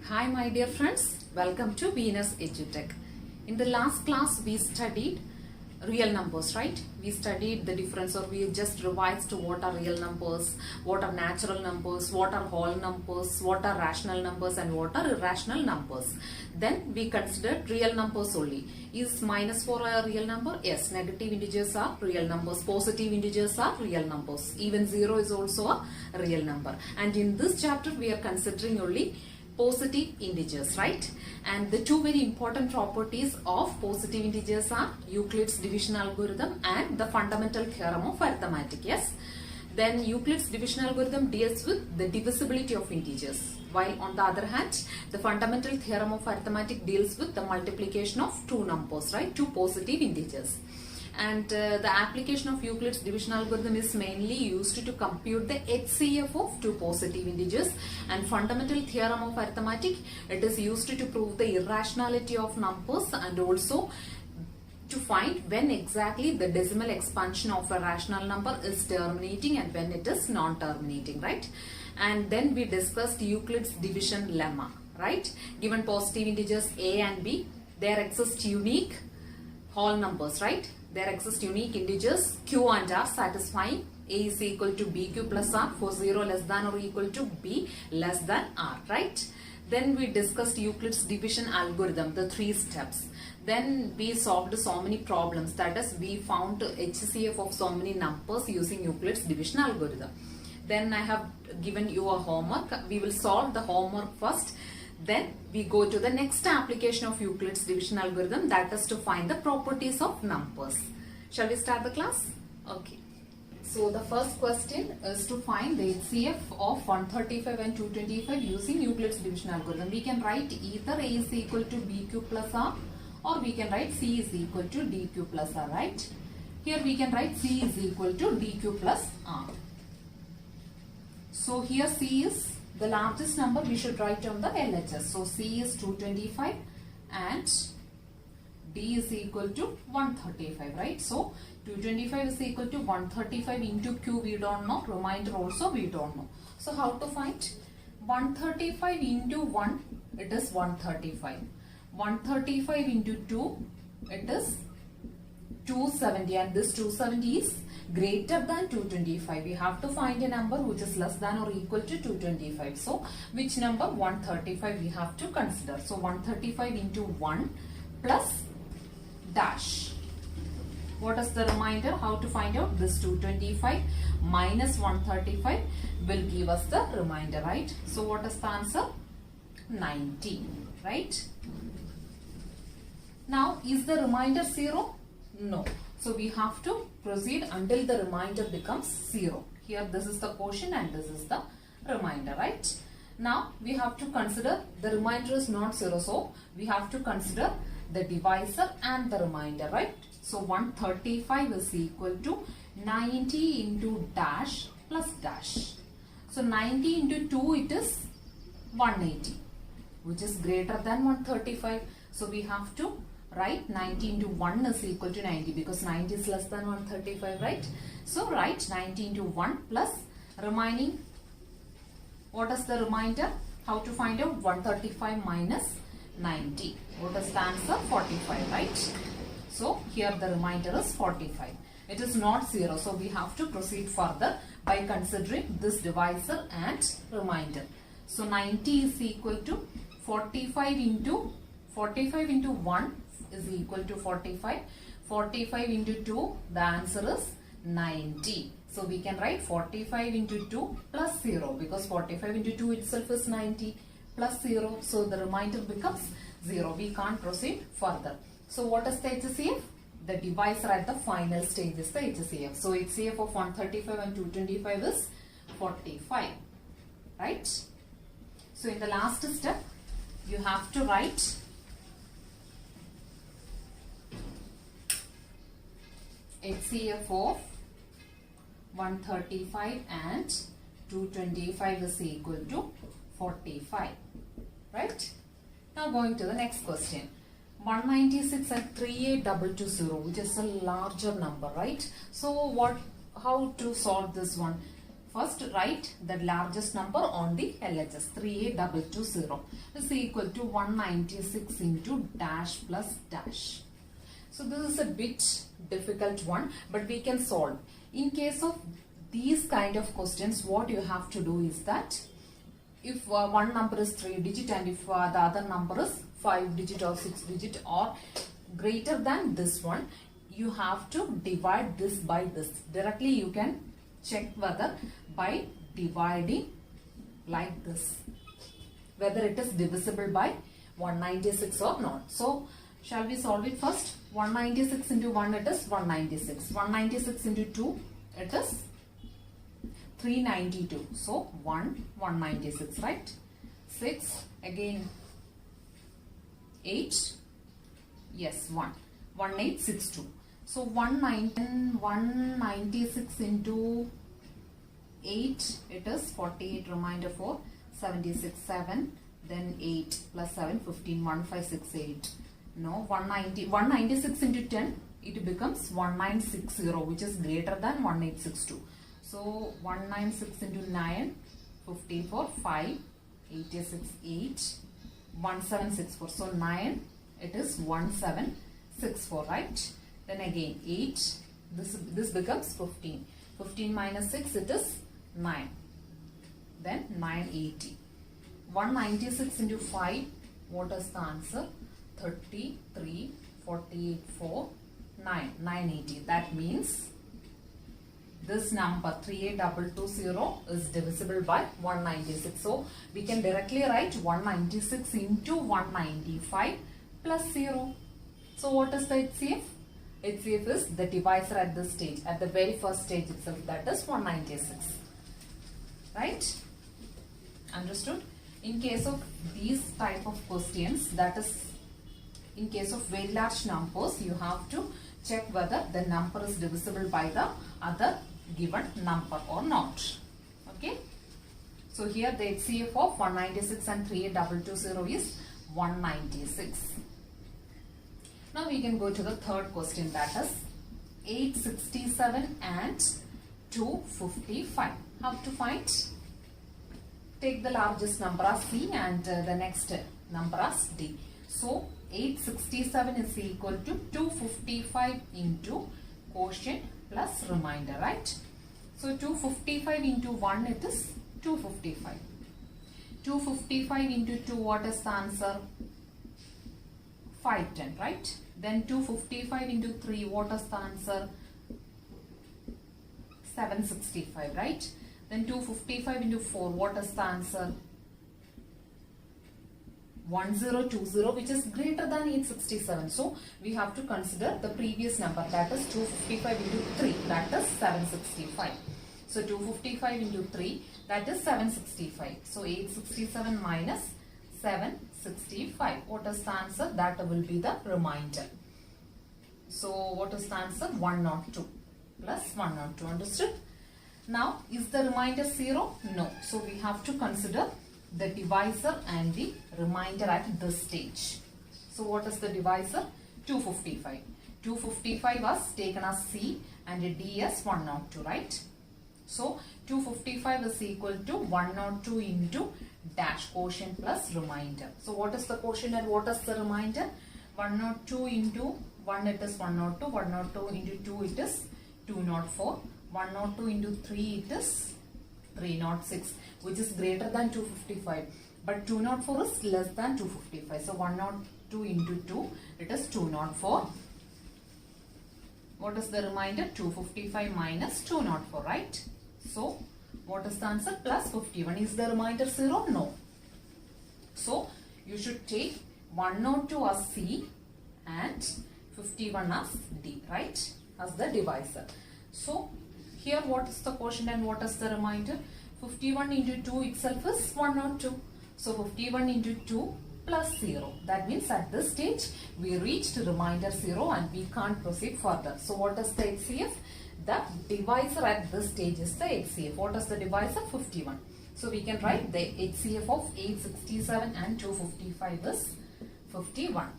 Hi my dear friends, welcome to Venus EduTech. In the last class we studied real numbers, right? We studied the difference, or we just revised what are real numbers, what are natural numbers, what are whole numbers, what are rational numbers and what are irrational numbers. Then we considered real numbers only. Is -4 a real number? Yes. Negative integers are real numbers. Positive integers are real numbers. Even 0 is also a real number. And in this chapter we are considering only positive integers, right? And the two very important properties of positive integers are Euclid's division algorithm and the fundamental theorem of arithmetic. Yes. Then Euclid's division algorithm deals with the divisibility of integers, while on the other hand the fundamental theorem of arithmetic deals with the multiplication of two numbers, right? Two positive integers. And the application of Euclid's division algorithm is mainly used to compute the HCF of two positive integers, and fundamental theorem of arithmetic, it is used to prove the irrationality of numbers and also to find when exactly the decimal expansion of a rational number is terminating and when it is non-terminating, right? And then we discussed Euclid's division lemma, right? Given positive integers a and b, there exist unique whole numbers, right? There exist unique integers q and r satisfying a is equal to bq plus r for 0 less than or equal to b less than r, right? Then we discussed Euclid's division algorithm, the 3 steps. Then we solved so many problems, that is we found HCF of so many numbers using Euclid's division algorithm. Then I have given you a homework. We will solve the homework first. Then we go to the next application of Euclid's division algorithm, that is to find the properties of numbers. Shall we start the class? Okay. So the first question is to find the HCF of 135 and 225 using Euclid's division algorithm. We can write either a is equal to bq plus r, or we can write c is equal to dq plus r, right? Here we can write c is equal to dq plus r. So here c is the largest number, we should write on the LHS. So C is 225 and D is equal to 135, right? So 225 is equal to 135 into Q we don't know, remainder also we don't know. So how to find? 135 into 1, it is 135. 135 into 2, it is 270, and this 270 is greater than 225. We have to find a number which is less than or equal to 225. So which number? 135 we have to consider. So 135 into 1 plus dash. What is the remainder? How to find out? This 225 minus 135 will give us the remainder, right? So what is the answer? 90, right? Now is the remainder 0? No. So we have to proceed until the remainder becomes 0. Here this is the quotient and this is the remainder, right? Now we have to consider the remainder is not 0. So we have to consider the divisor and the remainder, right? So 135 is equal to 90 into dash plus dash. So 90 into 2 it is 180, which is greater than 135. So we have to write 90 into 1 is equal to 90 because 90 is less than 135, right? So write 90 into 1 plus remaining. What is the remainder? How to find out? 135 minus 90. What is the answer? 45, right? So here the remainder is 45. It is not 0. So we have to proceed further by considering this divisor and remainder. So 90 is equal to 45 into 1 is equal to 45. 45 into 2, the answer is 90. So we can write 45 into 2 plus 0 because 45 into 2 itself is 90 plus 0. So the remainder becomes 0. We can't proceed further. So what is the HCF? The divisor at the final stage is the HCF. So HCF of 135 and 225 is 45, right? So in the last step, you have to write HCF of 135 and 225 is equal to 45, right? Now going to the next question. 196 and 38220, which is a larger number, right? So how to solve this one? First write the largest number on the LHS. 38220 is equal to 196 into dash plus dash. So this is a bit difficult one, but we can solve. In case of these kind of questions, what you have to do is that if one number is 3 digit and if the other number is 5 digit or 6 digit or greater than this one, you have to divide this by this. Directly you can check whether by dividing like this, whether it is divisible by 196 or not. So shall we solve it first? 196 into 1 it is 196. 196 into 2 it is 392. So 196, right? 6 again 8. Yes, 1862. So 196 into 8 it is 48, remainder 4, 76, 7, then 8 plus 7, 15, 1568. No, 196 into 10 it becomes 1960, which is greater than 1862. So 196 into 9, 54, 5, 86, 8, 1764. So 9 it is 1764, right? Then again 8, this becomes 15. 15 minus 6 it is 9. Then 980. 196 into 5, what is the answer? 33, 48, 4, 9, 980. That means this number 38220 is divisible by 196. So we can directly write 196 into 195 plus 0. So what is the HCF? HCF is the divisor at this stage, at the very first stage itself, that is 196. Right? Understood? In case of these type of questions, that is in case of very large numbers, you have to check whether the number is divisible by the other given number or not. Okay? So here the HCF of 196 and 38220 is 196. Now we can go to the third question, that is 867 and 255. How to find? Take the largest number as C and the next number as D. So 867 is equal to 255 into quotient plus remainder, right? So 255 into 1 it is 255. 255 into 2, what is the answer? 510, right? Then 255 into 3, what is the answer? 765, right? Then 255 into 4, what is the answer? 1020, which is greater than 867. So we have to consider the previous number, that is 255 into 3, that is 765. So 255 into 3, that is 765. So 867 minus 765. What is the answer? That will be the remainder. So what is the answer? 102 plus 102. Understood? Now, is the remainder 0? No. So we have to consider the divisor and the remainder at this stage. So what is the divisor? 255. 255 was taken as C and D as 102, right? So 255 is equal to 102 into dash, quotient plus remainder. So what is the quotient and what is the remainder? 102 into 1 it is 102, 102 into 2 it is 204, 102 into 3 it is 306, which is greater than 255, but 204 is less than 255. So 102 into 2 it is 204. What is the remainder? 255 minus 204, right? So what is the answer? Plus 51. Is the remainder 0? No. So you should take 102 as C and 51 as D, right? As the divisor. So here what is the quotient and what is the remainder? 51 into 2 itself is 102. So 51 into 2 plus 0. That means at this stage we reached remainder 0 and we can't proceed further. So what is the HCF? The divisor at this stage is the HCF. What is the divisor? 51. So we can write the HCF of 867 and 255 is 51.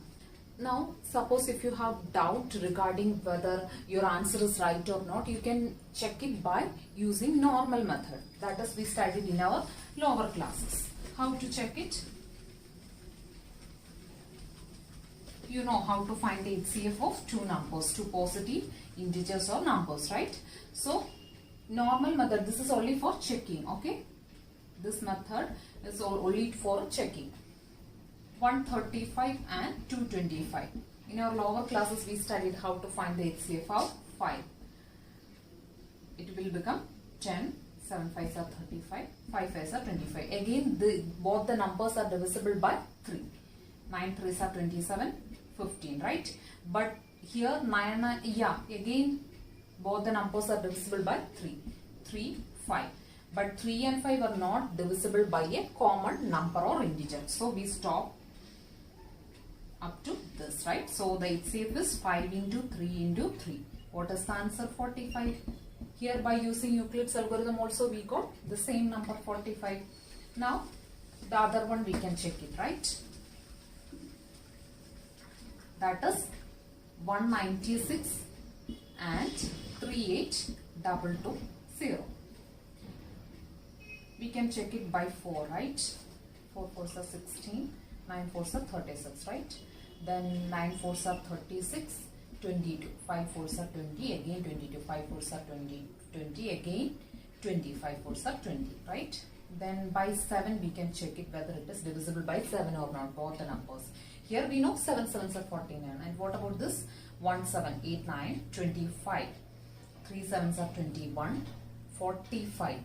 Now, suppose if you have doubt regarding whether your answer is right or not, you can check it by using normal method. That is, we studied in our lower classes. How to check it? You know how to find the HCF of two numbers, two positive integers or numbers, right? So, normal method, this is only for checking, okay? This method is only for checking. 135 and 225. In our lower classes, we studied how to find the HCF of 5. It will become 10, 7 5s are 35, 5 5s are 25. Again, both the numbers are divisible by 3. 9 3s are 27, 15, right? But here, again, both the numbers are divisible by 3. 3, 5. But 3 and 5 are not divisible by a common number or integer. So, we stop up to this, right? So, the HCF is 5 into 3 into 3. What is the answer? 45. Here, by using Euclid's algorithm also, we got the same number 45. Now, the other one we can check it, right? That is 196 and 38220. We can check it by 4, right? 4 4s are 16, 9 4s are 36, right? Then 9 4s are 36, 22, 5 4s are 20, again 22, 5 4s are 20, 20, again 20, 5 4s are 20, right? Then by 7 we can check it whether it is divisible by 7 or not, both the numbers. Here we know 7 7s are 49. And what about this? 1 7, 8 9, 25. 3 7s are 21, 45.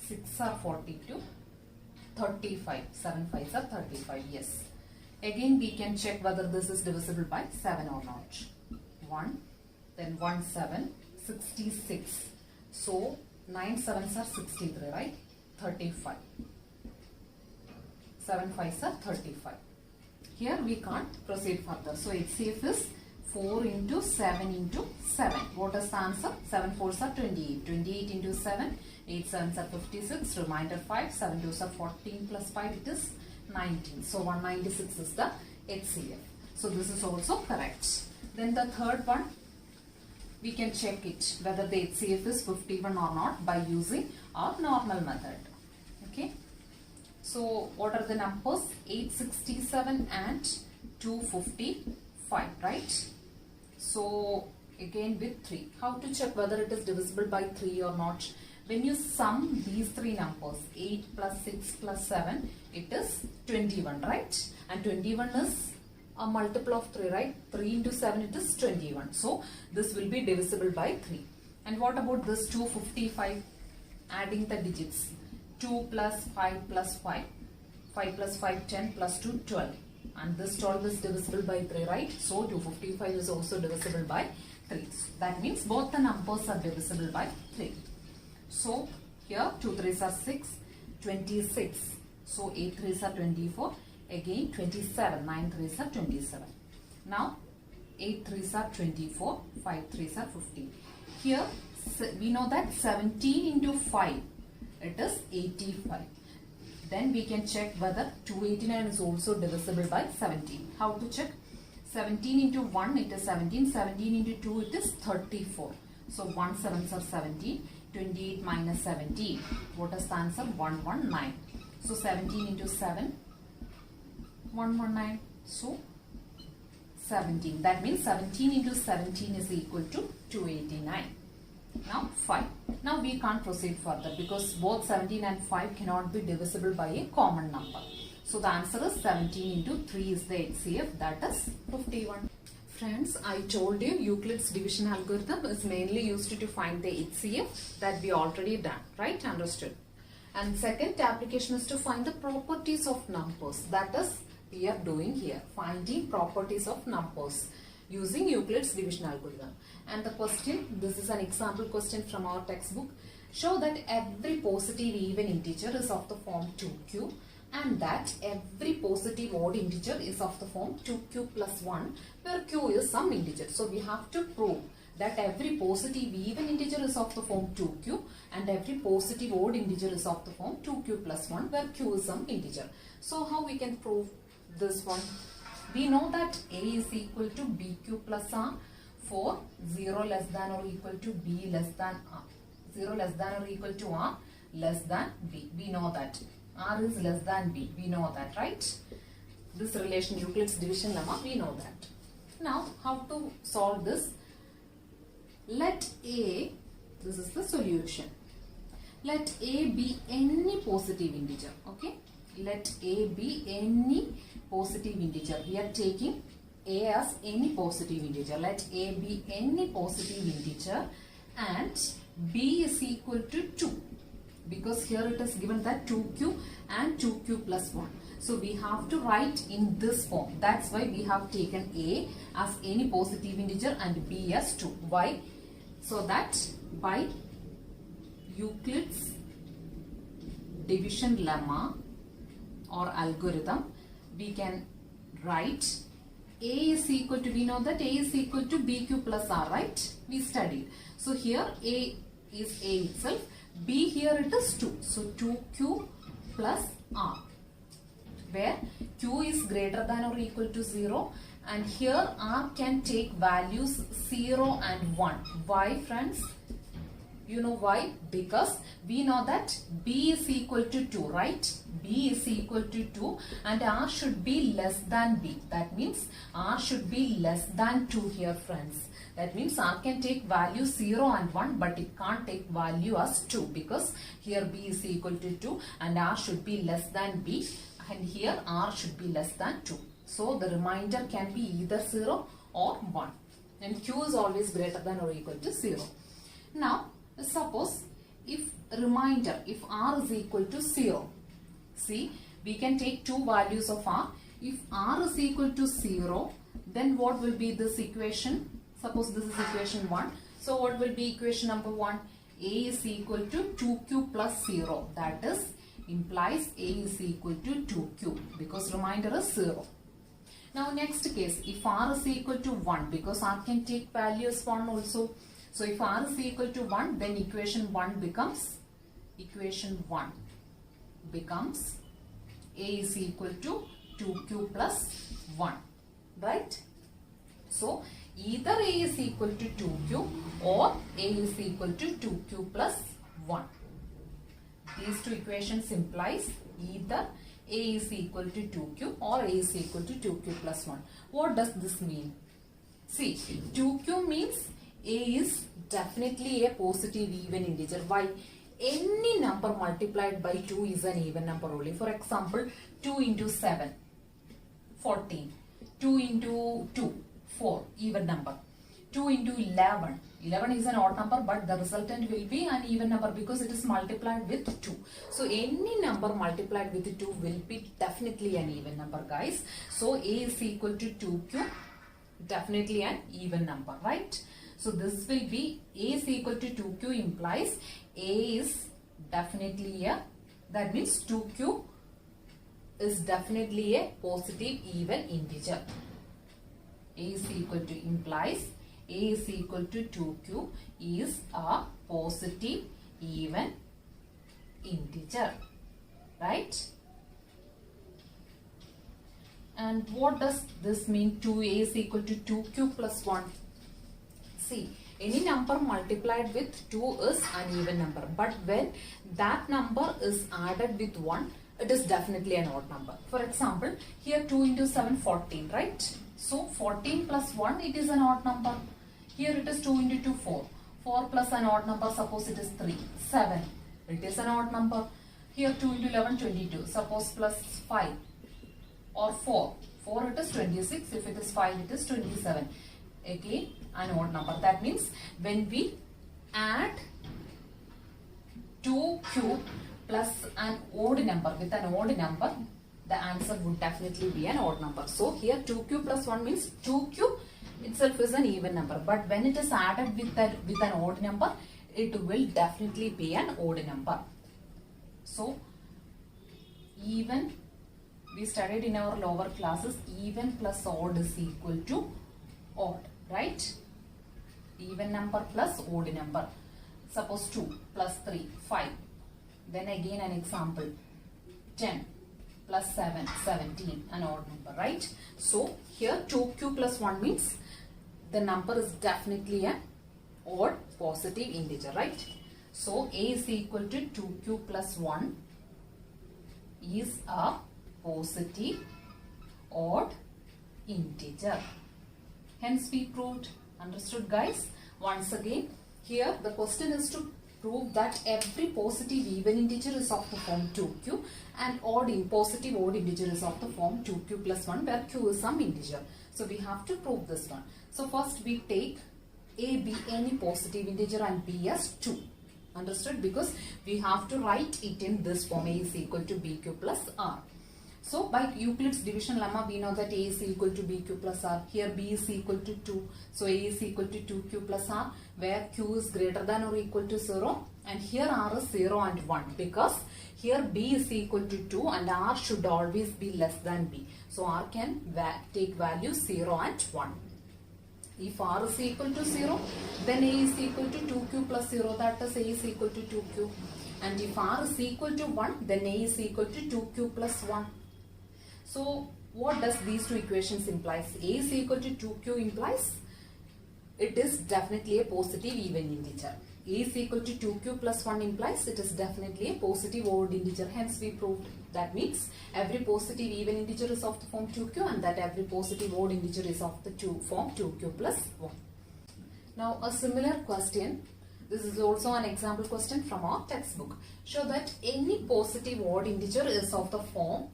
6 are 42, 35. 7 5s are 35. Yes. Again, we can check whether this is divisible by 7 or not. 1, then 1 7, 66. So, 9 7s are 63, right? 35. 7 5s are 35. Here we can't proceed further. So, HCF is 4 into 7 into 7. What is the answer? 7 4s are 28. 28 into 7. 8 7s are 56. Remainder 5. 7 2s are 14 plus 5. It is 19. So, 196 is the HCF. So, this is also correct. Then the third one, we can check it whether the HCF is 51 or not by using our normal method. Okay. So, what are the numbers? 867 and 255, right? So, again with 3. How to check whether it is divisible by 3 or not? When you sum these three numbers, 8 plus 6 plus 7, it is 21, right? And 21 is a multiple of 3, right? 3 into 7, it is 21. So, this will be divisible by 3. And what about this 255? Adding the digits. 2 plus 5 plus 5. 5 plus 5, 10 plus 2, 12. And this 12 is divisible by 3, right? So, 255 is also divisible by 3. That means both the numbers are divisible by 3. So, here 2 3s are 6, 26. So, 8 3s are 24. Again 27, 9 3s are 27. Now, 8 3s are 24, 5 3s are 15. Here, we know that 17 into 5, it is 85. Then we can check whether 289 is also divisible by 17. How to check? 17 into 1, it is 17. 17 into 2, it is 34. So, 1 7s are 17. 28 minus 17. What is the answer? 119. So, 17 into 7, 119. So, 17. That means 17 into 17 is equal to 289. Now, 5. Now, we can't proceed further because both 17 and 5 cannot be divisible by a common number. So, the answer is 17 into 3 is the HCF, that is 51. Friends, I told you Euclid's division algorithm is mainly used to find the HCF that we already done, right? Understood. And second application is to find the properties of numbers. That is, we are doing here, finding properties of numbers using Euclid's division algorithm. And the question, this is an example question from our textbook. Show that every positive even integer is of the form 2q and that every positive odd integer is of the form 2q plus 1 where q is some integer. So, we have to prove that every positive even integer is of the form 2q and every positive odd integer is of the form 2q plus 1 where q is some integer. So, how we can prove this one? We know that A is equal to BQ plus R for 0 less than or equal to B less than R. 0 less than or equal to R less than B. We know that. R is less than B. We know that, right? This relation, Euclid's division lemma, we know that. Now, how to solve this? Let A, this is the solution. Let A be any positive integer, okay? Let A be any positive integer. We are taking A as any positive integer. Let A be any positive integer and B is equal to 2. Because here it is given that 2q and 2q plus 1. So we have to write in this form. That's why we have taken A as any positive integer and B as 2. Why? So that by Euclid's division lemma or algorithm, we can write A is equal to, we know that A is equal to BQ plus R, right? We studied. So here A is A itself. B here it is 2. So 2q plus R, where q is greater than or equal to 0, and here R can take values 0 and 1. Why, friends? You know why? Because we know that B is equal to 2, right? B is equal to 2 and R should be less than B. That means R should be less than 2 here, friends. That means R can take value 0 and 1, but it can't take value as 2 because here B is equal to 2 and R should be less than B, and here R should be less than 2. So the remainder can be either 0 or 1, and Q is always greater than or equal to 0. Now suppose if remainder, if R is equal to 0, see, we can take two values of R. If R is equal to 0, then what will be this equation? Suppose this is equation 1. So what will be equation number 1? A is equal to 2q plus 0. That is, implies A is equal to 2q because remainder is 0. Now next case, if R is equal to 1, because R can take value as 1 also. So if R is equal to 1, then equation 1 becomes A is equal to 2q plus 1, right? So either A is equal to 2q or A is equal to 2q plus 1. These two equations implies either A is equal to 2q or A is equal to 2q plus 1. What does this mean? See, 2q means A is definitely a positive even integer. Why? Any number multiplied by 2 is an even number only. For example, 2 into 7, 14. 2 into 2, 4, even number. 2 into 11. 11 is an odd number, but the resultant will be an even number because it is multiplied with 2. So any number multiplied with 2 will be definitely an even number, guys. So A is equal to 2q, definitely an even number, right? So this will be A is equal to 2q implies A is definitely a, that means 2q is definitely a positive even integer. A is equal to implies A is equal to 2q is a positive even integer, right? And what does this mean? 2A is equal to 2q plus 1. See, any number multiplied with 2 is an even number, but when that number is added with 1, it is definitely an odd number. For example, here 2 into 7, 14, right? So 14 plus 1, it is an odd number. Here it is 2 into 2, 4. 4 plus an odd number, suppose it is 3. 7, it is an odd number. Here 2 into 11, 22. Suppose plus 5 or 4. 4 it is 26. If it is 5, it is 27. Again, an odd number. That means when we add 2q plus an odd number with an odd number, the answer would definitely be an odd number. So here 2q plus 1 means 2q itself is an even number, but when it is added with an odd number, it will definitely be an odd number. So even, we studied in our lower classes, even plus odd is equal to odd, right? Even number plus odd number. Suppose 2 plus 3, 5. Then again an example, 10 plus 7, 17, an odd number, right? So here 2q plus 1 means the number is definitely an odd positive integer, right? So a is equal to 2q plus 1 is a positive odd integer. Hence we proved. Understood, guys? Once again, here the question is to prove that every positive even integer is of the form 2q and positive odd integer is of the form 2q plus 1, where q is some integer. So we have to prove this one. So first we take a, b, any positive integer and b as 2. Understood? Because we have to write it in this form, a is equal to bq plus r. So by Euclid's division lemma, we know that a is equal to bq plus r. Here b is equal to 2. So a is equal to 2q plus r, where q is greater than or equal to 0. And here r is 0 and 1, because here b is equal to 2 and r should always be less than b. So r can take values 0 and 1. If r is equal to 0, then a is equal to 2q plus 0, that is a is equal to 2q. And if r is equal to 1, then a is equal to 2q plus 1. So what does these two equations implies? A is equal to 2q implies it is definitely a positive even integer. A is equal to 2q plus 1 implies it is definitely a positive odd integer. Hence we proved. That means every positive even integer is of the form 2q and that every positive odd integer is of the form 2q plus 1. Now a similar question. This is also an example question from our textbook. Show that any positive odd integer is of the form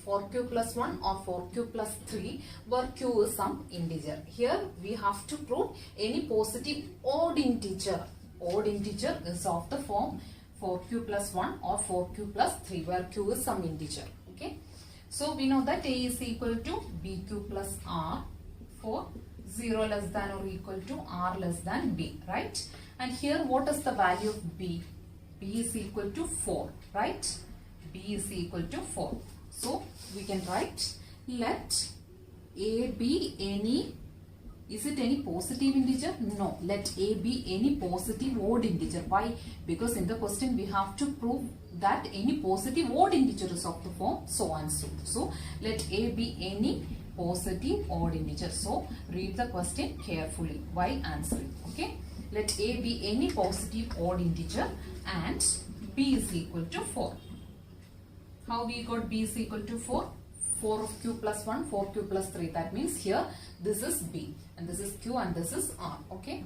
4q plus 1 or 4q plus 3, where q is some integer. Here we have to prove any positive odd integer. Odd integer is of the form 4q plus 1 or 4q plus 3, where q is some integer. Okay. So we know that a is equal to bq plus r for 0 less than or equal to r less than b, right? And here what is the value of b? B is equal to 4, right? B is equal to 4. So we can write, let a be any, is it any positive integer? No, let a be any positive odd integer. Why? Because in the question we have to prove that any positive odd integer is of the form so and so. So let a be any positive odd integer. So read the question carefully while answering. Okay. Let a be any positive odd integer and b is equal to 4. How we got b is equal to 4? 4 of q plus 1, 4q plus 3. That means here this is b and this is q and this is r. Okay.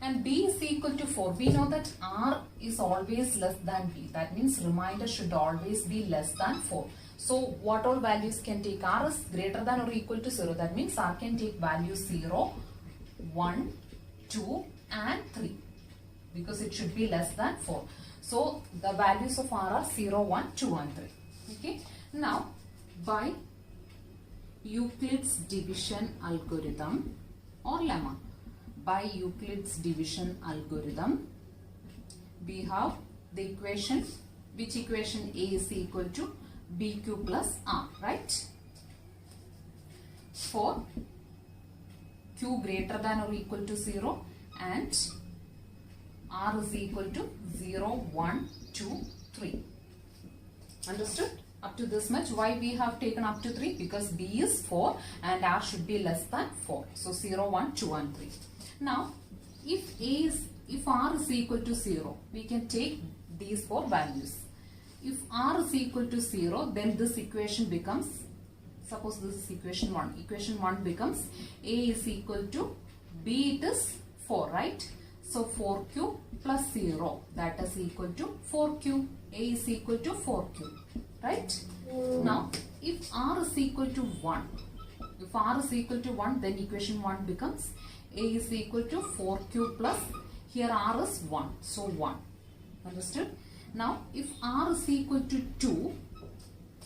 And b is equal to 4. We know that r is always less than b. That means remainder should always be less than 4. So what all values can take? R is greater than or equal to 0. That means r can take values 0, 1, 2 and 3. Because it should be less than 4. So the values of r are 0, 1, 2 and 3. Okay. Now by Euclid's division algorithm or lemma, by Euclid's division algorithm, we have the equation, which equation? A is equal to bq plus r, right? For q greater than or equal to 0 and r is equal to 0, 1, 2, 3. Understood? Up to this much. Why we have taken up to 3? Because b is 4 and r should be less than 4. So 0, 1, 2 and 3. Now if r is equal to 0, we can take these 4 values. If r is equal to 0, then this equation becomes, suppose this is equation 1. Equation 1 becomes a is equal to b, it is 4, right? So 4q plus 0, that is equal to 4q. A is equal to 4q, right? Now if r is equal to 1, if r is equal to 1, then equation 1 becomes a is equal to 4q plus, here r is 1, so 1. Understood? Now if r is equal to 2,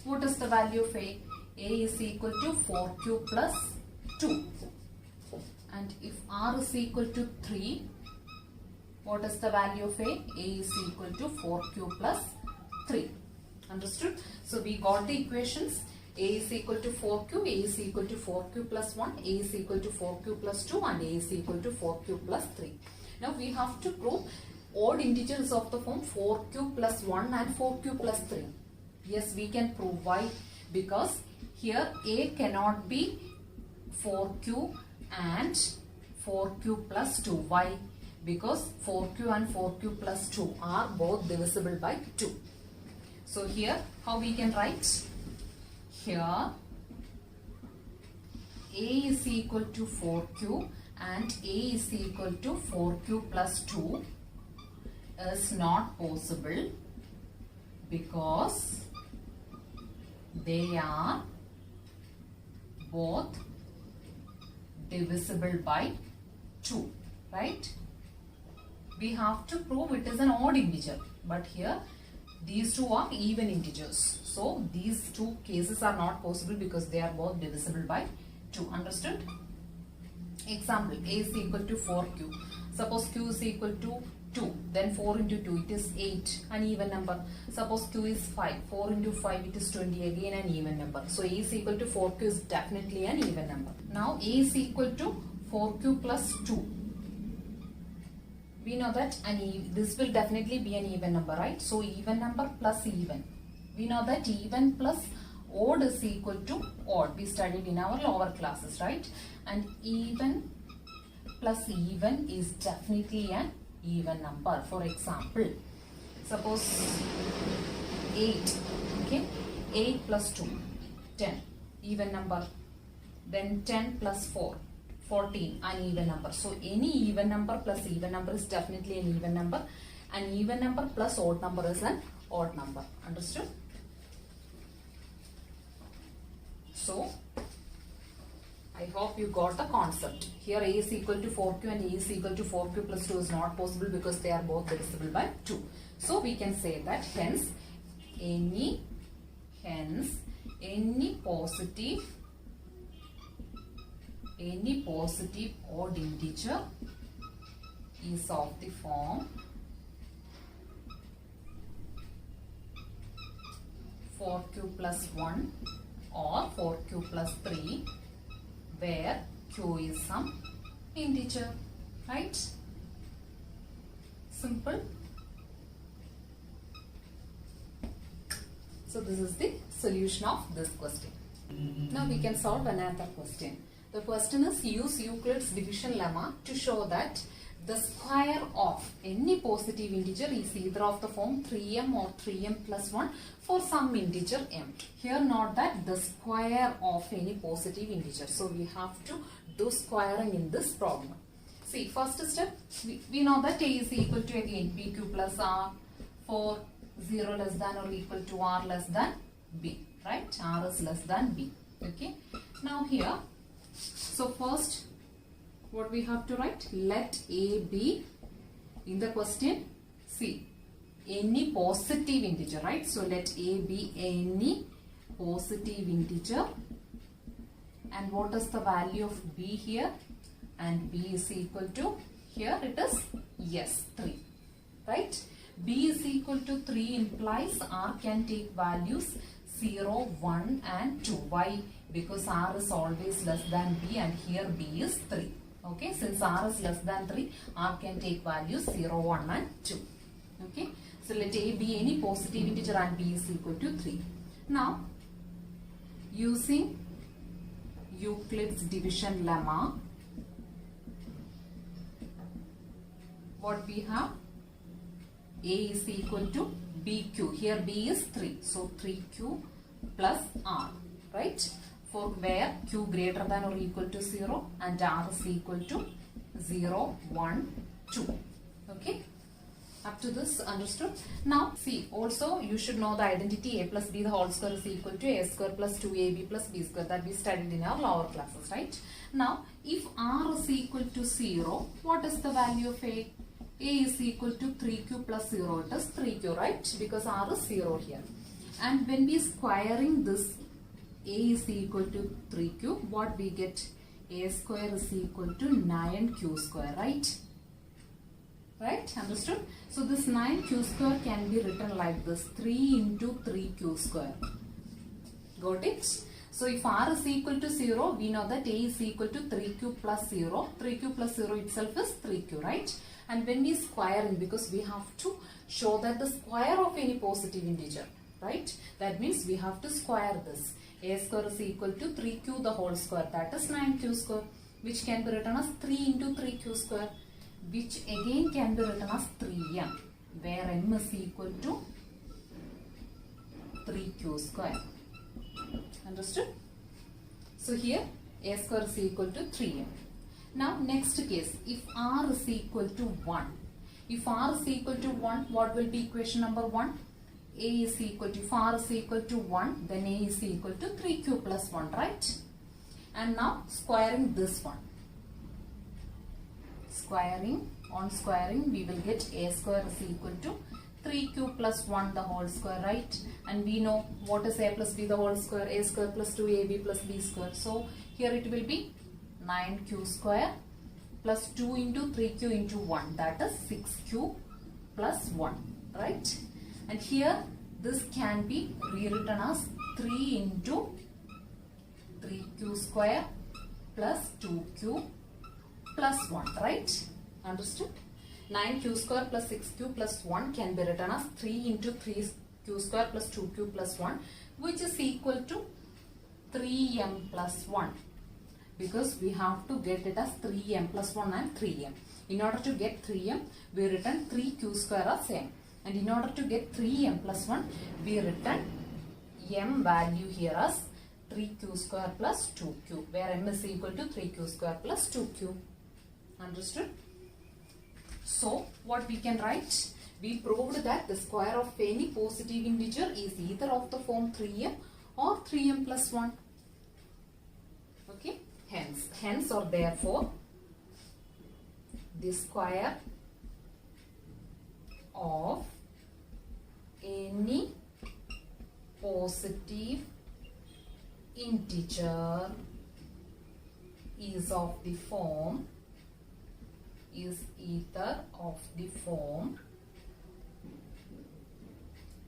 what is the value of a? A is equal to 4q plus 2. And if r is equal to 3, what is the value of a? A is equal to 4q plus 3. Understood? So we got the equations. A is equal to 4q, A is equal to 4q plus 1, A is equal to 4q plus 2 and A is equal to 4q plus 3. Now we have to prove odd integers of the form 4q plus 1 and 4q plus 3. Yes, we can prove. Why? because here a cannot be 4q and 4q plus 2. Why? Because 4q and 4q plus 2 are both divisible by 2. So here how we can write? Here a is equal to 4q and a is equal to 4q plus 2 is not possible because they are both divisible by 2, right? We have to prove it is an odd integer, but here these two are even integers. So these two cases are not possible because they are both divisible by 2. Understood? Example, a is equal to 4q. Suppose q is equal to 2, then 4 into 2, it is 8, an even number. Suppose q is 5, 4 into 5, it is 20, again an even number. So a is equal to 4q is definitely an even number. Now a is equal to 4q plus 2. We know that this will definitely be an even number, right? So even number plus even. We know that even plus odd is equal to odd. We studied in our lower classes, right? And even plus even is definitely an even number. For example, suppose 8, okay? 8 plus 2, 10, even number. Then 10 plus 4, 14, an even number. So any even number plus even number is definitely an even number. An even number plus odd number is an odd number. Understood? So I hope you got the concept. Here a is equal to 4q and a is equal to 4q plus 2 is not possible because they are both divisible by 2. So we can say that hence any positive odd integer is of the form 4q plus 1 or 4q plus 3 where q is some integer, right? Simple. So this is the solution of this question. Now we can solve another question. The question is, use Euclid's division lemma to show that the square of any positive integer is either of the form 3m or 3m plus 1 for some integer m. Here note that the square of any positive integer. So we have to do squaring in this problem. See, first step, we know that a is equal to again bq plus r for 0 less than or equal to r less than b, right? R is less than b, okay? Now here, so first what we have to write? Let a be, in the question, see, any positive integer, right? So let a be any positive integer. And what is the value of b here? And b is equal to, here it is, yes, 3, right? b is equal to 3 implies r can take values 0, 1 and 2. Why? Because r is always less than b and here b is 3. Okay, since r is less than 3, r can take values 0, 1 and 2. Okay, so let a be any positive integer and b is equal to 3. Now, using Euclid's division lemma, what we have? A is equal to bq. Here b is 3. So 3q plus r, right? For where q greater than or equal to 0 and r is equal to 0, 1, 2. Okay? Up to this, understood? Now, see, also you should know the identity a plus b the whole square is equal to a square plus 2ab plus b square that we studied in our lower classes, right? Now, if r is equal to 0, what is the value of a? A is equal to 3q plus 0. It is 3q, right? Because r is 0 here. And when we squaring this, a is equal to 3q, what we get? A square is equal to 9q square, right? Right? Understood? So this 9q square can be written like this, 3 into 3q square. Got it? So if r is equal to 0, we know that a is equal to 3q plus 0. 3q plus 0 itself is 3q, right? And when we square in, because we have to show that the square of any positive integer, right? That means we have to square this. A square is equal to 3q the whole square, that is 9q square, which can be written as 3 into 3q square, which again can be written as 3m, where m is equal to 3q square. Understood? So here a square is equal to 3m. Now next case, if r is equal to 1. If r is equal to 1, what will be equation number 1? A is equal to, if r is equal to 1, then a is equal to 3q plus 1, right? And now squaring this one. On squaring, we will get a square is equal to 3q plus 1 the whole square, right? And we know what is a plus b the whole square, a square plus 2ab plus b square. So here it will be 9q square plus 2 into 3q into 1, that is 6q plus 1, right? And here this can be rewritten as 3 into 3q square plus 2q plus 1, right? Understood? 9q square plus 6q plus 1 can be written as 3 into 3q square plus 2q plus 1, which is equal to 3m plus 1. Because we have to get it as 3m plus 1 and 3m. In order to get 3m, we written 3q square as m. And in order to get 3m plus 1, we written m value here as 3q square plus 2q, where m is equal to 3q square plus 2q. Understood? So, what we can write? We proved that the square of any positive integer is either of the form 3m or 3m plus 1. Okay? Hence or therefore, the square of any positive integer is either of the form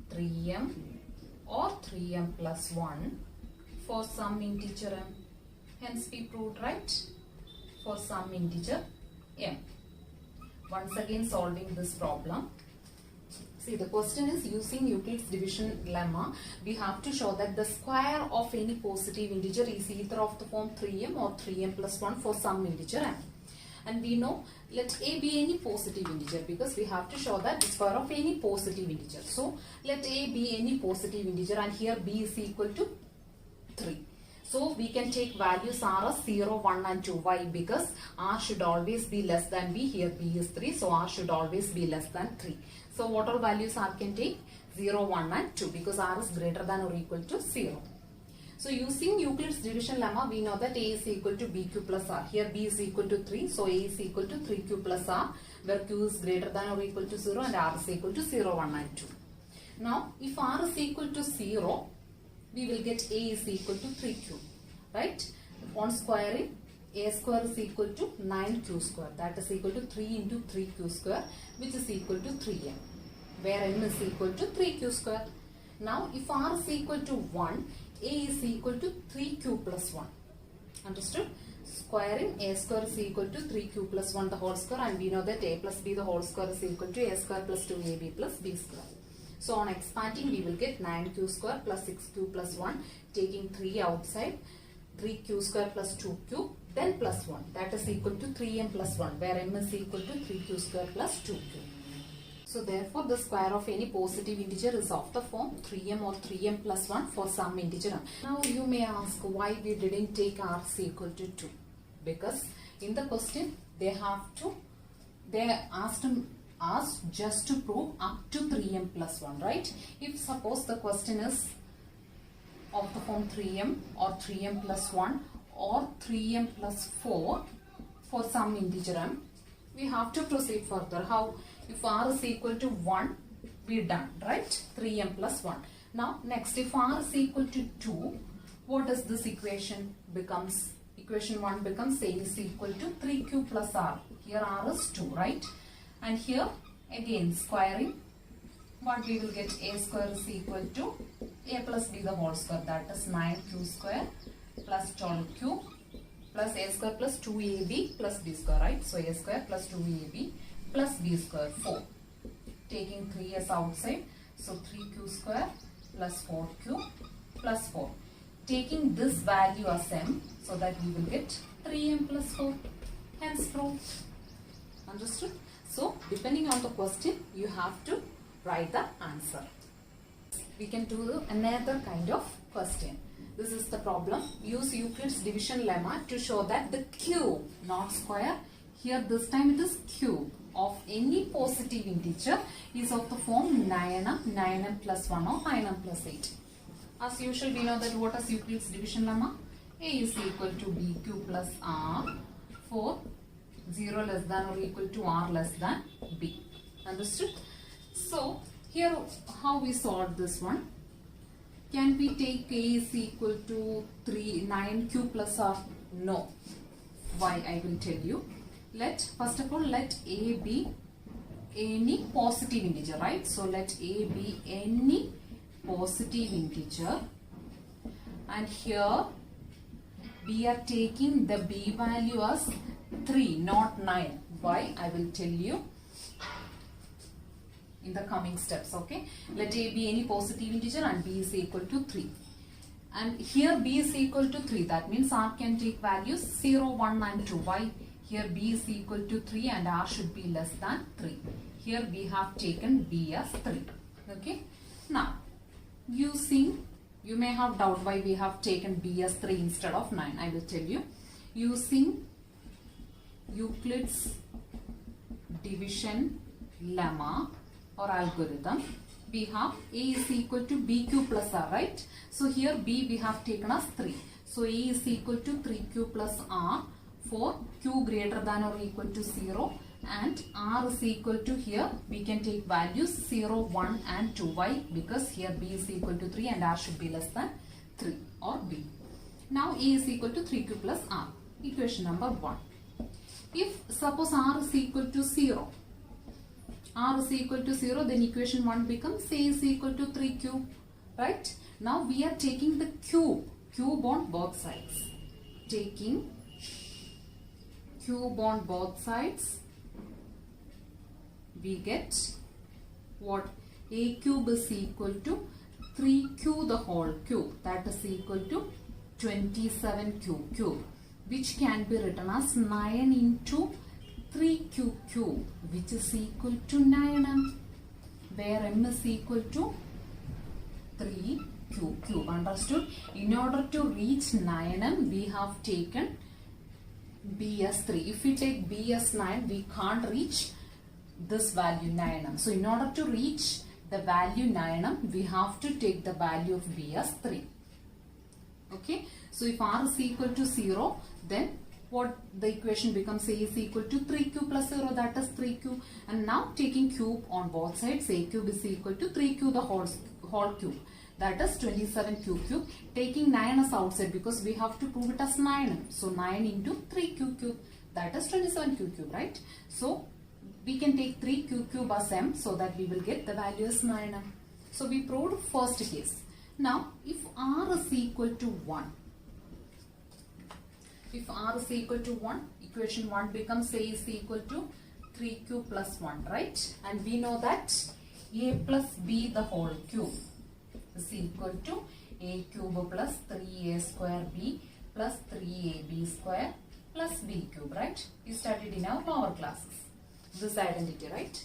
3m or 3m plus 1 for some integer m. Hence we proved, right? For some integer m. Once again solving this problem. See, the question is using Euclid's division lemma. We have to show that the square of any positive integer is either of the form 3m or 3m plus 1 for some integer m. And we know, let a be any positive integer, because we have to show that the square of any positive integer. So, let a be any positive integer, and here b is equal to 3. So, we can take values r as 0, 1 and 2. Why? Because r should always be less than b. Here b is 3. So, r should always be less than 3. So, what all values r can take? 0, 1 and 2, because r is greater than or equal to 0. So, using Euclid's division lemma, we know that a is equal to bq plus r. Here b is equal to 3. So, a is equal to 3q plus r, where q is greater than or equal to 0 and r is equal to 0, 1 and 2. Now, if r is equal to 0, we will get a is equal to 3q, right? On squaring, a square is equal to 9q square, that is equal to 3 into 3q square, which is equal to 3m, where m is equal to 3q square. Now, if r is equal to 1, a is equal to 3q plus 1. Understood? Squaring, a square is equal to 3q plus 1 the whole square, and we know that a plus b the whole square is equal to a square plus 2ab plus b square. So, on expanding, we will get 9q square plus 6q plus 1, taking 3 outside, 3q square plus 2q, then plus 1, that is equal to 3m plus 1, where m is equal to 3q square plus 2q. So, therefore, the square of any positive integer is of the form 3m or 3m plus 1 for some integer m. Now, you may ask why we didn't take r is equal to 2. Because in the question, they asked us just to prove up to 3m plus 1, right? If suppose the question is of the form 3m or 3m plus 1 or 3m plus 4 for some integer m, we have to proceed further. How? If r is equal to 1, we done, right? 3m plus 1. Now, next, if r is equal to 2, what does this equation becomes? Equation 1 becomes a is equal to 3q plus r. Here r is 2, right? And here, again, squaring, what we will get? A square is equal to a plus b the whole square, that is 9q square plus 12q plus a square plus 2ab plus b square, right? So, a square plus 2ab plus b square, 4. Taking 3s outside, so 3q square plus 4q plus 4. Taking this value as m, so that we will get 3m plus 4. Hence proved. Understood? So, depending on the question, you have to write the answer. We can do another kind of question. This is the problem. Use Euclid's division lemma to show that the cube, not square, here this time it is cube, of any positive integer is of the form 9m, 9m plus 1 or 9m plus 8. As usual, we know that what is Euclid's division lemma? A is equal to bq plus r for 0 less than or equal to r less than b. Understood? So, here how we solve this one? Can we take a is equal to 9q plus r? No. Why? I will tell you. First of all, let a be any positive integer, right? So, let a be any positive integer, and here we are taking the b value as 3, not 9. Why? I will tell you in the coming steps. Okay, let a be any positive integer and b is equal to 3, and here b is equal to 3. That means r can take values 0, 1 and 2. Why? Here b is equal to 3 and r should be less than 3. Here we have taken b as 3. Okay, now using, you may have doubt why we have taken b as 3 instead of 9. I will tell you. Using Euclid's division lemma or algorithm, we have a is equal to bq plus r, right? So here b we have taken as 3. So a is equal to 3q plus r for q greater than or equal to 0, and r is equal to, here we can take values 0, 1 and 2. Why? Because here b is equal to 3 and r should be less than 3 or b. Now a is equal to 3q plus r. Equation number 1. If suppose r is equal to 0, r is equal to 0, then equation 1 becomes a is equal to 3q, right? Now we are taking the cube on both sides. Taking cube on both sides, we get what? A cube is equal to 3q the whole cube, that is equal to 27q cube, which can be written as 9 into 3q cube, which is equal to 9m, where m is equal to 3q cube. Understood? In order to reach 9m, we have taken b as 3. If we take b as 9, we can't reach this value 9m. So in order to reach the value 9m, we have to take the value of b as 3. Okay. So if r is equal to 0, then what the equation becomes? A is equal to 3q plus 0, that is 3q. And now taking cube on both sides, a cube is equal to 3q the whole cube, that is 27q cube. Taking 9 as outside because we have to prove it as 9m. So 9 into 3q cube, that is 27q cube, right? So we can take 3q cube as m, so that we will get the value as 9m. So we proved first case. Now if r is equal to 1, if r is equal to 1, equation 1 becomes a is equal to 3q plus 1, right? And we know that a plus b the whole cube is equal to a cube plus 3a square b plus 3ab square plus b cube, right? We studied in our lower classes this identity, right?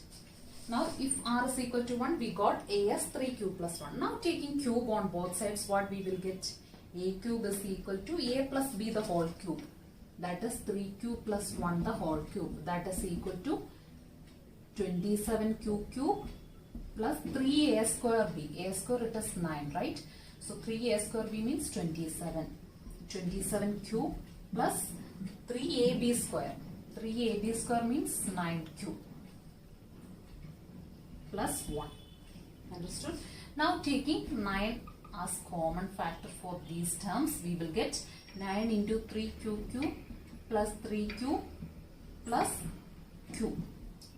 Now if r is equal to 1, we got a as 3q plus 1. Now taking cube on both sides, what we will get? A cube is equal to a plus b the whole cube, that is 3q plus 1 the whole cube, that is equal to 27q cube plus 3a square b. A square it is 9, right? So 3a square b means 27. 27 cube plus 3ab square. 3ab square means 9 cube plus 1. Understood? Now taking 9 as common factor for these terms, we will get 9 into 3q cube plus 3q plus q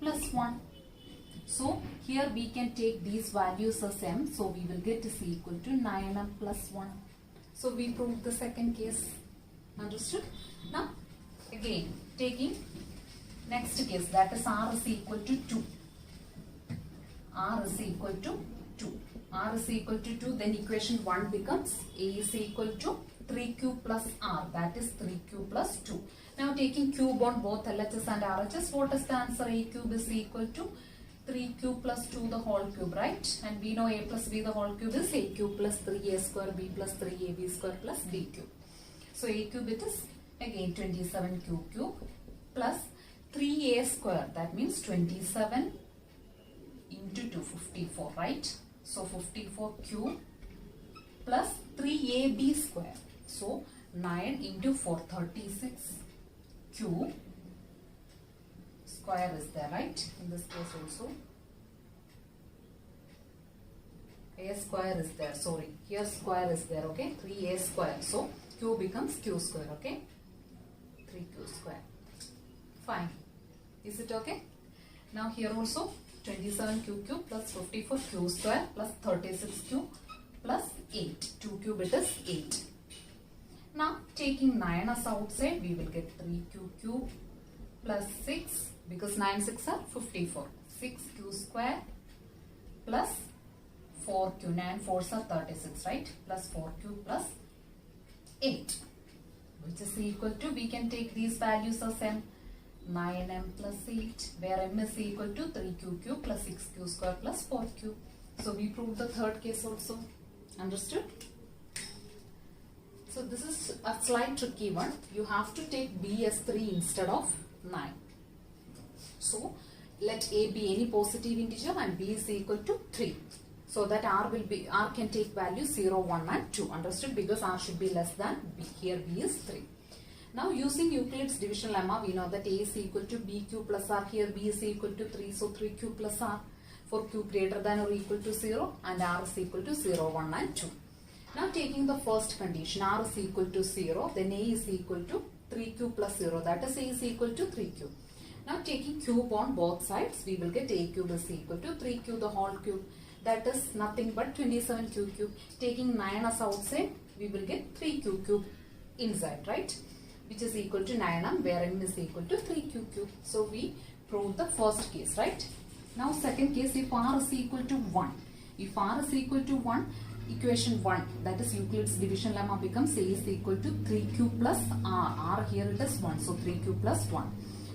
plus 1. So here we can take these values as m, so we will get is equal to 9m plus 1. So we proved the second case. Understood? Now again taking next case, that is r is equal to 2. R is equal to 2. r is equal to 2, then equation 1 becomes a is equal to 3q plus r, that is 3q plus 2. Now taking cube on both LHS and RHS, what is the answer? A cube is equal to 3q plus 2 the whole cube, right? And we know a plus b the whole cube is a cube plus 3a square, b plus 3ab square plus b cube. So a cube it is again 27q cube plus 3a square, that means 27 into 254, right? So 54 cube plus 3ab square. So 9 into 436 cube square is there, right? In this case also a square is there, sorry, here square is there, okay? 3a square, so q becomes q square, okay? 3q square. Fine. Is it okay? Now here also 27q cube plus 54q square plus 36q plus 8. 2 cube it is 8. Now taking 9 as outside, we will get 3q cube plus 6, because 9 6 are 54. 6q square plus 4q, 9 4s are 36, right? Plus 4q plus 8, which is equal to, we can take these values as m, 9m plus 8, where m is equal to 3q cube plus 6q square plus 4q. So we proved the third case also. Understood? So this is a slight tricky one. You have to take b as 3 instead of 9. So let a be any positive integer and b is equal to 3. So that r can take value 0, 1 and 2. Understood? Because r should be less than b. Here b is 3. Now using Euclid's division lemma, we know that a is equal to bq plus r. Here b is equal to 3. So 3q plus r. For q greater than or equal to 0 and r is equal to 0, 1 and 2. Now taking the first condition, r is equal to 0, then a is equal to 3q plus 0. That is a is equal to 3q. Now taking cube on both sides, we will get a cube is equal to 3q the whole cube. That is nothing but 27q cube. Taking 9 as outside, we will get 3q cube inside, right? Which is equal to 9m, where m is equal to 3q cube. So we proved the first case, right? Now second case, if r is equal to 1. If r is equal to 1, equation 1, that is Euclid's division lemma, becomes a is equal to 3q plus r. R here it is 1, so 3q plus 1.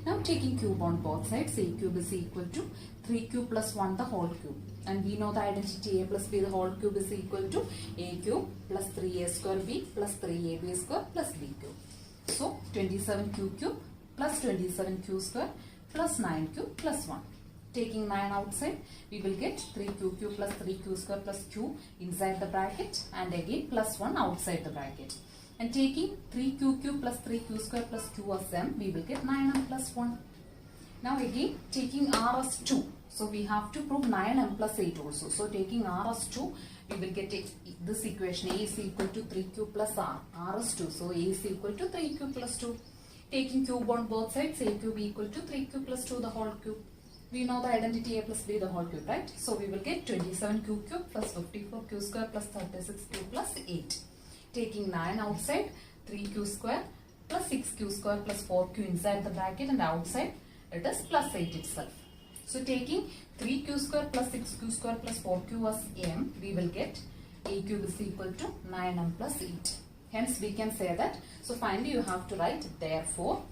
Now taking cube on both sides, a cube is equal to 3q plus 1 the whole cube. And we know the identity a plus b the whole cube is equal to a cube plus 3a square b plus 3ab square plus b cube. So 27q cube plus 27q square plus 9q plus 1. Taking 9 outside, we will get 3q cube plus 3q square plus q inside the bracket and again plus 1 outside the bracket. And taking 3q cube plus 3q square plus q as m, we will get 9m plus 1. Now again taking r as 2. So we have to prove 9m plus 8 also. So taking r as 2, we will get this equation. A is equal to 3q plus r. R is 2. So a is equal to 3q plus 2. Taking cube on both sides, a cube equal to 3q plus 2 the whole cube. We know the identity a plus b the whole cube, right? So we will get 27q cube plus 54q square plus 36q plus 8. Taking 9 outside, 3q square plus 6q square plus 4q inside the bracket and outside it is plus 8 itself. So taking 3q square plus 6q square plus 4q as m, we will get a cube is equal to 9m plus 8. Hence we can say that. So finally you have to write, therefore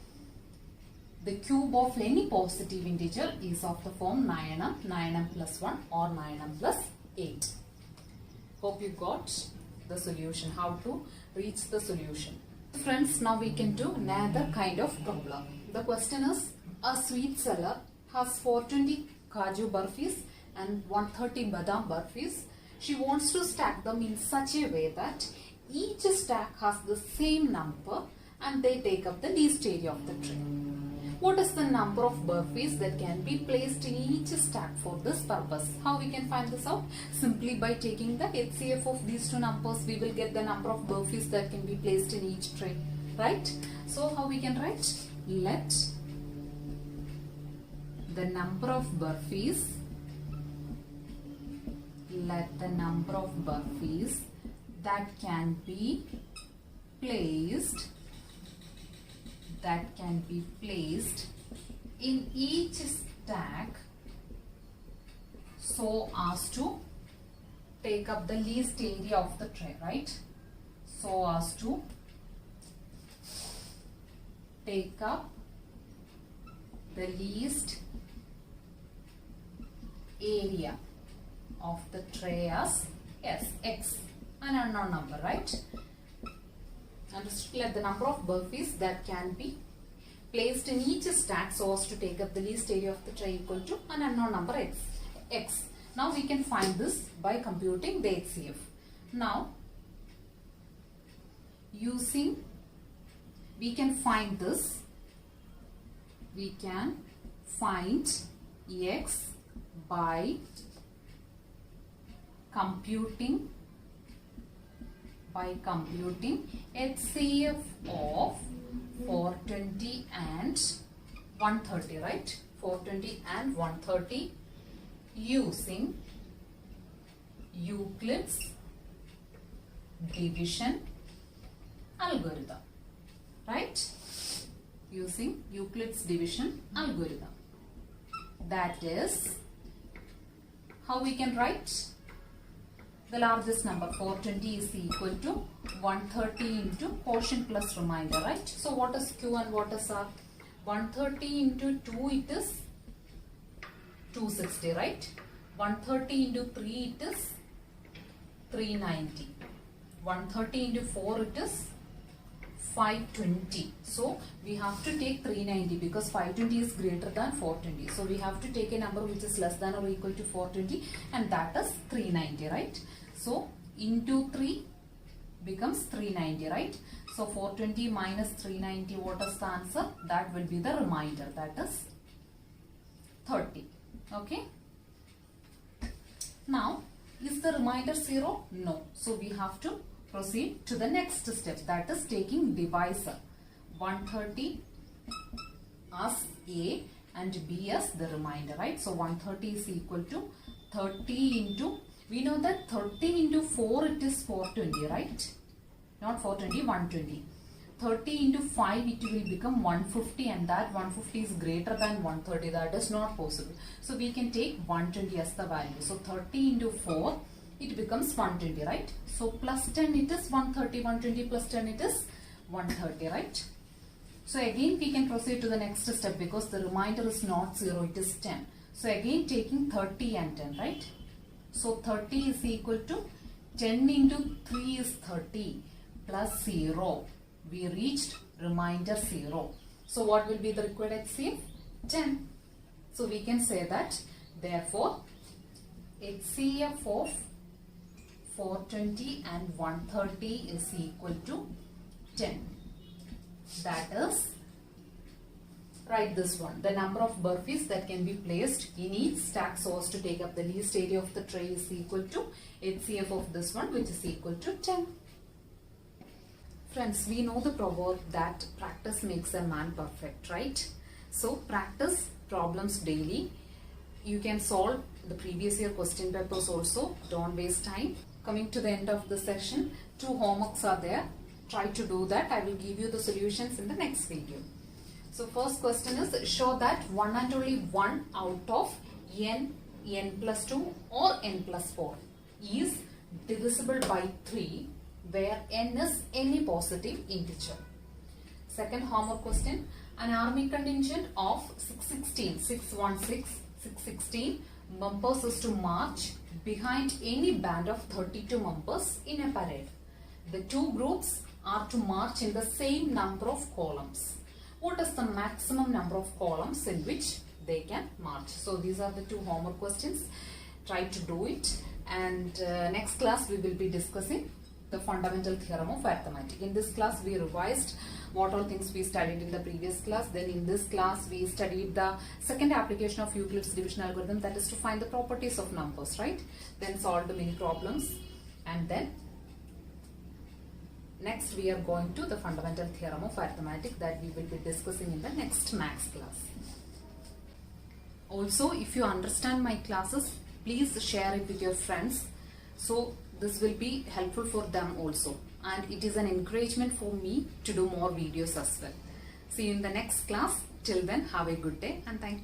the cube of any positive integer is of the form 9m, 9m plus 1 or 9m plus 8. Hope you got the solution, how to reach the solution. Friends, now we can do another kind of problem. The question is, a sweet seller has 420 Kaju burfis and 130 Badam burfis. She wants to stack them in such a way that each stack has the same number and they take up the least area of the tray. What is the number of burfis that can be placed in each stack for this purpose? How we can find this out? Simply by taking the HCF of these two numbers, we will get the number of burfis that can be placed in each tray, right? So how we can write? Let the number of burfis that can be placed in each stack so as to take up the least area of the tray, right? So as to take up the least area of the tray as x, an unknown number, right? Understood? Let the number of burpees that can be placed in each stack so as to take up the least area of the tray equal to an unknown number x. Now we can find this by computing the HCF. Now we can find this. We can find x by computing HCF of 420 and 130, right? 420 and 130 using Euclid's division algorithm, right? Using Euclid's division algorithm. That is how we can write the largest number. 420 is equal to 130 into quotient plus remainder, right? So what is Q and what is R? 130 into 2 it is 260, right? 130 into 3 it is 390. 130 into 4 it is 520. So we have to take 390 because 520 is greater than 420. So we have to take a number which is less than or equal to 420, and that is 390, right? So into 3 becomes 390, right? So 420 minus 390, what is the answer? That will be the remainder, that is 30. Okay. Now, is the remainder 0? No. So we have to proceed to the next step, that is taking divisor. 130 as A and B as the remainder, right? So 130 is equal to 30 into, we know that 30 into 4 it is 420, right? Not 420, 120. 30 into 5 it will become 150, and that 150 is greater than 130. That is not possible. So we can take 120 as the value. So 30 into 4 it becomes 120, right? So plus 10 it is 130. 120 plus 10 it is 130, right? So again we can proceed to the next step because the remainder is not 0, it is 10. So again taking 30 and 10, right? So 30 is equal to 10 into 3 is 30 plus 0. We reached remainder 0. So what will be the required HCF? 10. So we can say that therefore HCF of 420 and 130 is equal to 10. That is, write this one. The number of burpees that can be placed in each stack so as to take up the least area of the tray is equal to HCF of this one, which is equal to 10. Friends, we know the proverb that practice makes a man perfect, right? So practice problems daily. You can solve the previous year question papers also. Don't waste time. Coming to the end of the session, 2 homeworks are there. Try to do that. I will give you the solutions in the next video. So first question is, show that one and only one out of n plus 2 or n plus 4 is divisible by 3 where n is any positive integer. Second homework question, an army contingent of 616 members is to march behind any band of 32 members in a parade. The two groups are to march in the same number of columns. What is the maximum number of columns in which they can march? So these are the 2 homework questions. Try to do it, and next class we will be discussing the fundamental theorem of arithmetic. In this class we revised what all things we studied in the previous class. Then in this class we studied the second application of Euclid's division algorithm, that is to find the properties of numbers, right? Then solve the mini problems, and then next we are going to the fundamental theorem of arithmetic that we will be discussing in the next maths class. Also, if you understand my classes, please share it with your friends. So this will be helpful for them also, and it is an encouragement for me to do more videos as well. See you in the next class. Till then, have a good day and thank you.